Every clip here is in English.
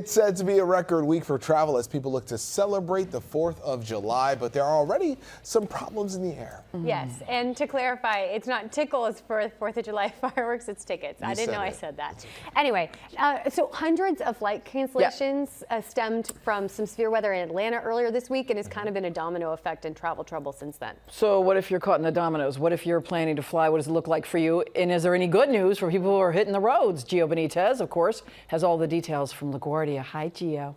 It's said to be a record week for travel as people look to celebrate the 4th of July, but there are already some problems in the air. Yes, and to clarify, it's not tickles for 4th of July fireworks, it's tickets. I didn't know I said that. Anyway, so hundreds of flight cancellations stemmed from some severe weather in Atlanta earlier this week, and it's kind of been a domino effect in travel trouble since then. So what if you're caught in the dominoes? What if you're planning to fly? What does it look like for you? And is there any good news for people who are hitting the roads? Gio Benitez, of course, has all the details from LaGuardia. Hi, Gio.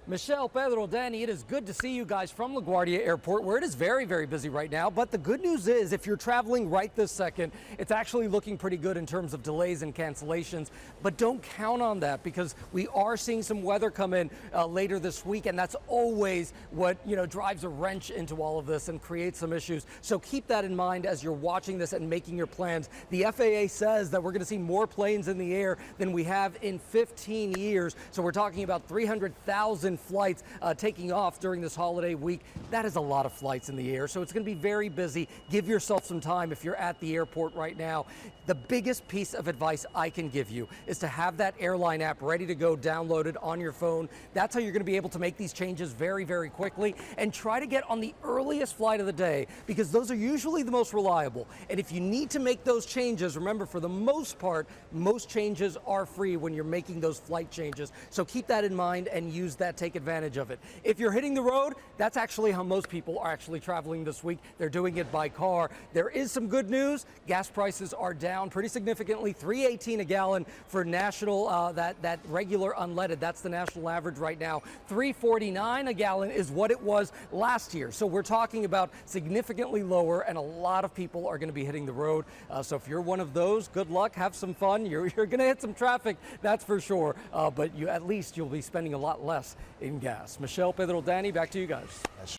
Michelle, Pedro, Danny, it is good to see you guys from LaGuardia Airport, where it is very, very busy right now. But the good news is, if you're traveling right this second, it's actually looking pretty good in terms of delays and cancellations. But don't count on that, because we are seeing some weather come in later this week, and that's always what drives a wrench into all of this and creates some issues. So keep that in mind as you're watching this and making your plans. The FAA says that we're going to see more planes in the air than we have in 15 years. So we're talking about 300,000 flights taking off during this holiday week. That is a lot of flights in the air, so it's going to be very busy. Give yourself some time if you're at the airport right now. The biggest piece of advice I can give you is to have that airline app ready to go, downloaded on your phone. That's how you're going to be able to make these changes very, very quickly, and try to get on the earliest flight of the day, because those are usually the most reliable. And if you need to make those changes, remember, for the most part, most changes are free when you're making those flight changes. So keep that in mind and use that. Take advantage of it. If you're hitting the road, that's actually how most people are actually traveling this week. They're doing it by car. There is some good news. Gas prices are down pretty significantly, $3.18 a gallon for national, that regular unleaded. That's the national average right now. $3.49 a gallon is what it was last year. So we're talking about significantly lower, and a lot of people are going to be hitting the road. So if you're one of those, good luck. Have some fun. You're going to hit some traffic, that's for sure. But at least you'll be spending a lot less in gas. Michelle, Pedro, Danny, back to you guys.